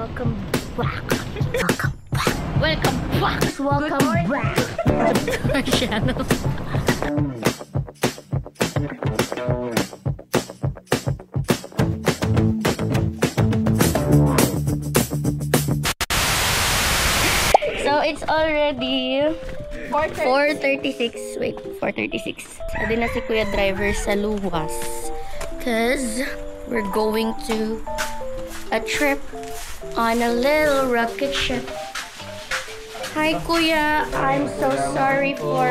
welcome back. Welcome back. Welcome back. Welcome back to our channel. So it's already 4:36. Wait, 4:36. Sabi na si Kuya Driver sa luwas. Cause we're going to a trip on a little rocket ship. Hi Kuya, I'm so sorry for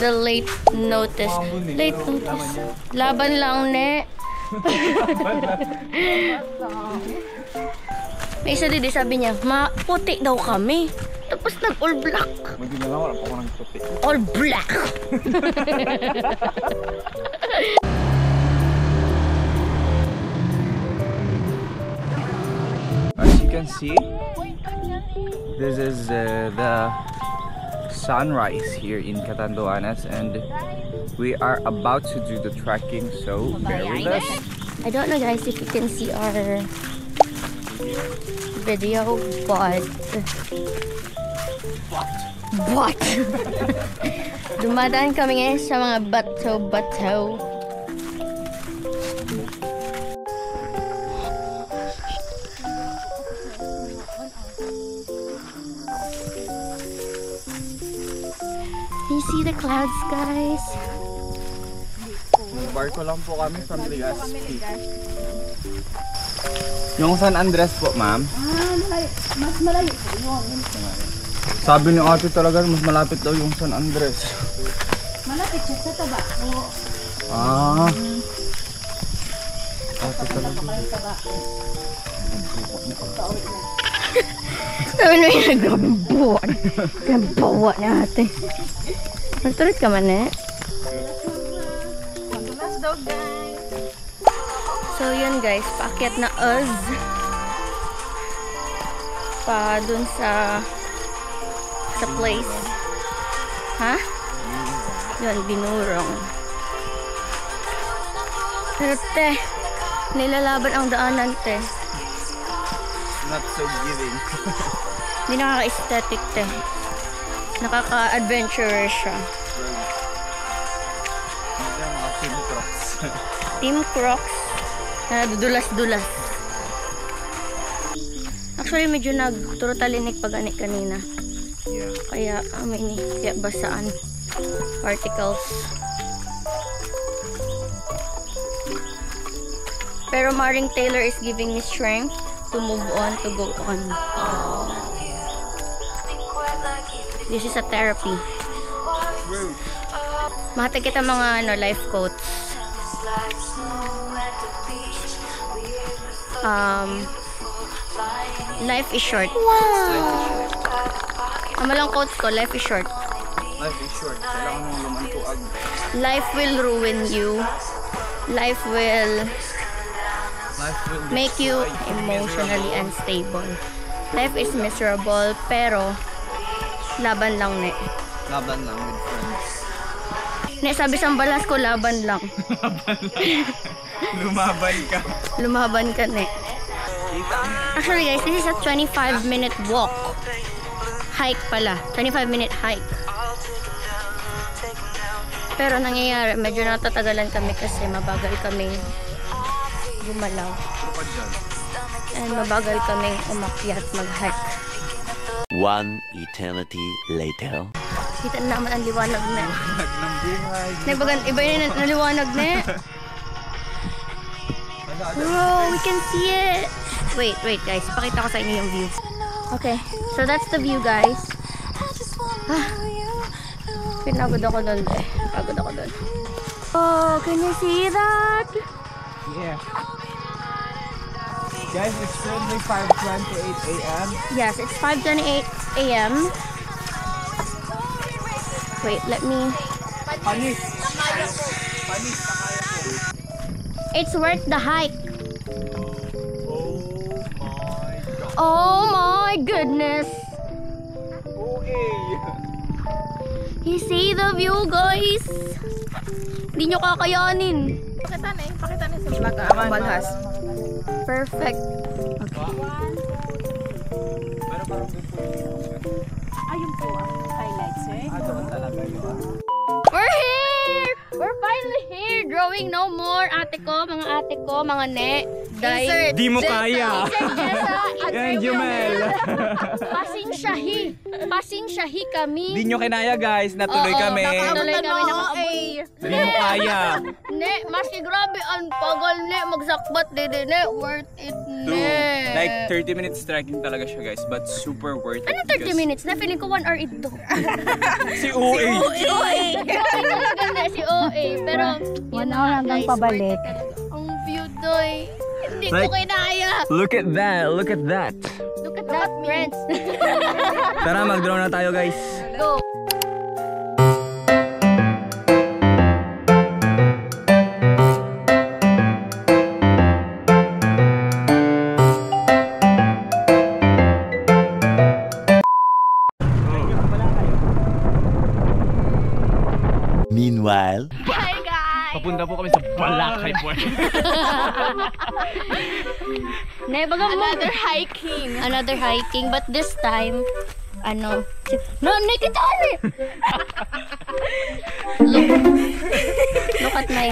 the late notice. Late notice. Laban lang, ne. May isa din sabi niya, puti daw kami. Tapos nag-all black. Hindi na lang, wala pa ako ng puti. All black. As you can see, this is the sunrise here in Catanduanes, and we are about to do the trekking, so bear with us. I don't know guys if you can see our video, but dumadaan kami ngayon sa mga bato-bato. Can you see the clouds, guys? Barko lang po kami from Legazpi. Yung San Andres po, ma'am. Mas malayo po yun. Sabi ni ate talaga, mas malapit daw yung San Andres. Malapit siya sa Tabaco. Ah. Ate talaga. Sabi na yung nagbabuan. Nagbabuan natin. Magtulit ka man eh. Madulas daw guys. So yun guys, paakyat na us. Pa dun sa place. Ha? Yun, binurong. Pero te, nilalaban ang daanan te. Not so giving. Hindi nakaka-aesthetic te. Nakaka-adventurer siya. Team Crocs. Team Crocs na dudulas-dulas. Actually, medyo nagturotalinik pag anik kanina. Yeah. Kaya, kaya basaan. Particles. Pero Maring Taylor is giving me strength to move on, to go on. This is a therapy. Mahati kita mga life quotes. Life is short. Wow! Ang malang quotes ko, life is short. Life is short. Kailangan mong lumantuag. Life will ruin you. Life will make you emotionally unstable. Life is miserable, pero laban lang ne. Laban lang with friends. Ne, sabi sa balas ko, laban lang. Lumaban ka. Lumaban ka ne. Actually guys, this is a 25-minute walk. Hike pala. 25-minute hike. Pero nangyayari, medyo natatagalan kami kasi mabagal kaming gumalaw. And mabagal kaming umakyat mag-hike. One eternity later. Kita na naman ang liwanag na. Ng buhay. Iba yun ang liwanag na. Bro, we can see it. Wait guys, pakita ko sa inyo yung view. Okay, so that's the view guys. Pinagod ako doon eh. Pagod ako doon. Oh, can you see that? Yeah. Guys, it's currently 5:28 a.m. Yes, it's 5:28 a.m. Wait, let me... Panis. It's worth the hike. Oh my God. Oh my goodness. Okay. You see the view, guys? Hindi nyo kakayanin. Pakita na sa vlog ang balhas. Perfect. Pero parang doon po Ayun po ang highlights eh. doon talaga yun. We're here! We're finally here! Drawing no more. Ate ko, mga ne. Insert Di mo kaya! Insert Jessa. Yan, Jumel! Pasensyahi kami. Di nyo kinaya guys, natuloy kami. Natuloy kami Di mo kaya. Ne, maski grabe ang pagal ne. Magsakbat din ne. Worth it ne. Like 30 minutes trekking talaga siya guys, but super worth it. Ano 30 minutes na? Feeling ko 1 hour ito. Si OA! Talaga na si OA. Pero, yun na nga, hanggang guys, pabalik. worth it talaga. Ang view doy. Hindi ko Like- kinaya. Look at that! Look at that! Look at that, friends. Tara, mag-draw na tayo guys. Go. Meanwhile, Hi, guys. Papunta po kami sa Balakay po. Another hiking, but this time, no, nakita ni. Look at my.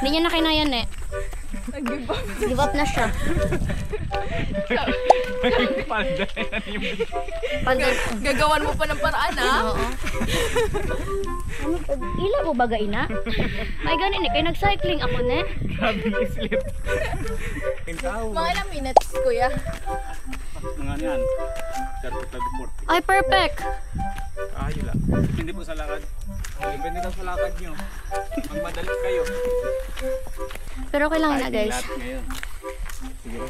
Hindi niya na kinayan eh. Give up na siya. Gagawan mo pa ng paraan Oo. Ila mo baga ina? May ganin eh, kaya nag-cycling ako ne. Grabe yung slip. Mga ilang minutes, kuya? Mga yan. 30-40. Ay, perfect. Yun lang. Hindi po sa lakad. Depende daw sa lakad nyo. Magmadali kayo. Pero okay lang na guys. Lahat ngayon. Siguro.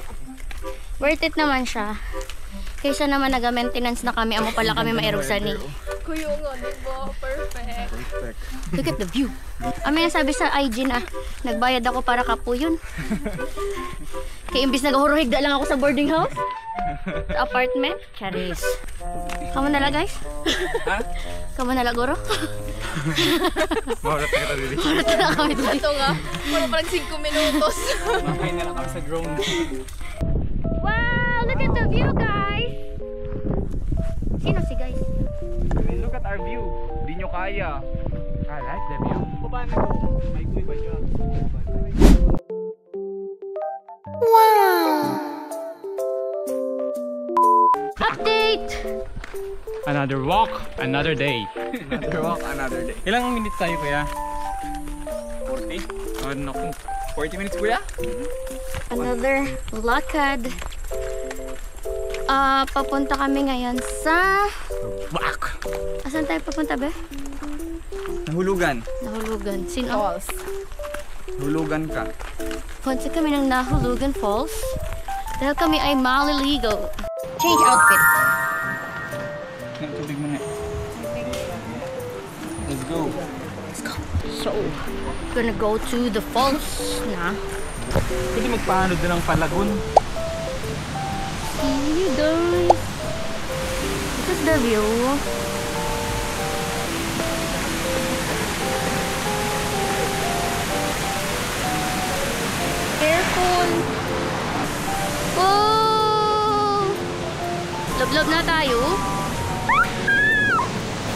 Worth it naman siya. Kaysa naman naga-maintenance na kami, amo pala kami maerupsan ni. Kuya nga, diba? Perfect. Perfect. Look at the view. Ami sabi sa IG na, nagbayad ako para kapuyon. Kaya imbis nagahuruhigda lang ako sa boarding house. Sa apartment. Charis. Kamu nala guys? Ha? Kamu nala guro? Maulat na kita dili. Ito na kami dito. Ito nga, wala parang 5 minutos. Makain na lang kami sa drone. Wow! Look at the view guys! Sino si guys? I mean, look at our view. Di nyo kaya. I like the view. Baba na ko. May kuy ba siya? Update! Another walk, another day. Another walk, another day. Ilang minutes tayo kuya? 40? Oh, naku. 40 minutes kuya? Another lakad. Papunta kami ngayon sa... Back! Asan tayo papunta be? Nahulugan. Nahulugan. Sino? Falls. Hulugan ka. Punta kami ng Nahulugan Falls. Dahil kami ay maliligo. Change outfit. Tubig mo na. Let's go. So, gonna go to the falls na. Pwede magpaano din ng palagon. See you guys. This is the view. Careful. Oh! Love na tayo.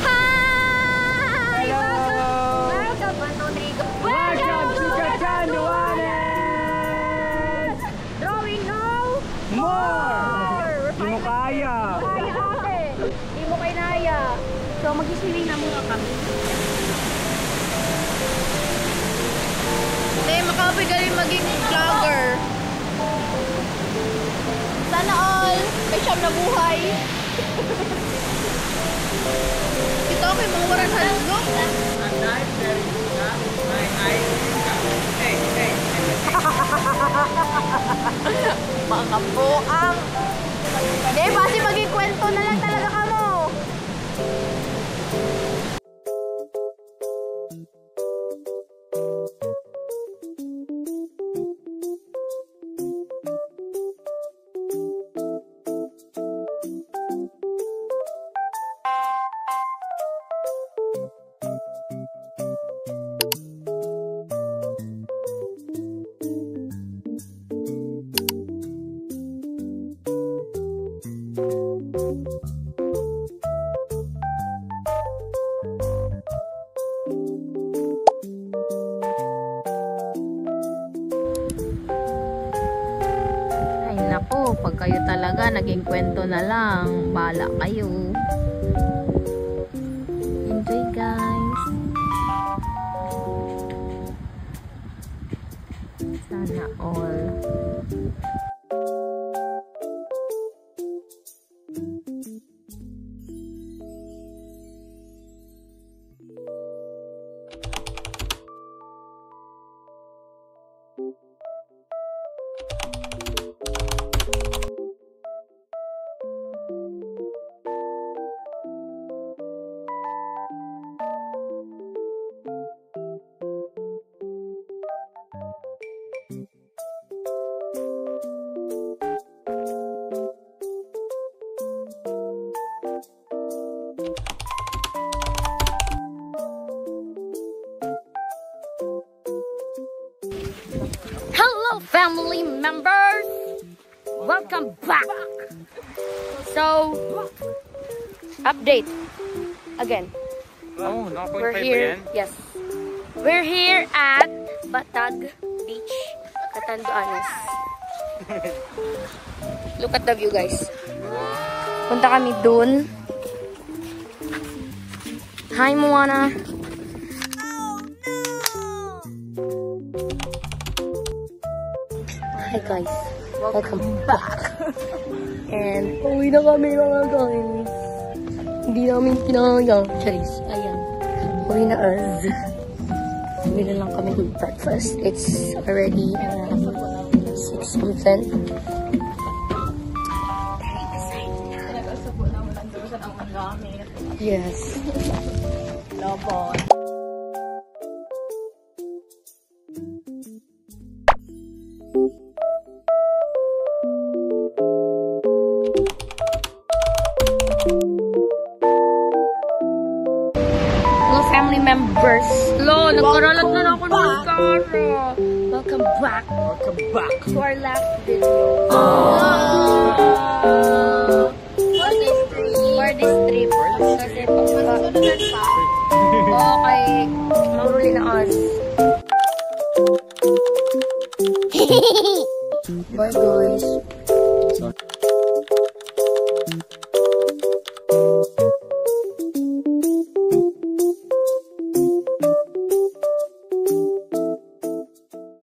Hi! Welcome to Rodrigo. Welcome to Catanduanes! Drawing now. More! Di mo kaya! Kaya ate. Di mo kinaya. So mag-swimming na muna kami. Makapoy galing maging vlogger. Sana all, may siyam na buhay. Ito ako yung mga waran halgo. Mga buang. Hindi, basi maging kwento na lang talaga kamo. Kayo talaga, naging kwento na lang. Bala kayo. Enjoy, guys. Sana all. Hello, family members! Welcome back! So, update again. Oh, We're here. Yes. We're here at Batag Beach, Catanduanes. Look at the view, guys. Punta kami dun. Hi, Moana. Hi guys, welcome back. And uwi na kami mga guys. Hindi namin kinaya. Charis, ayan. Uwi na us. Uwi na lang kami ng breakfast. It's already 6 something. Yes. Lobon. Hello, family members. Hello, nagkaralat na ako ng karo. Welcome back. Welcome back. To our last video. For this trip. Kasi okay, mahuli na us. Bye guys.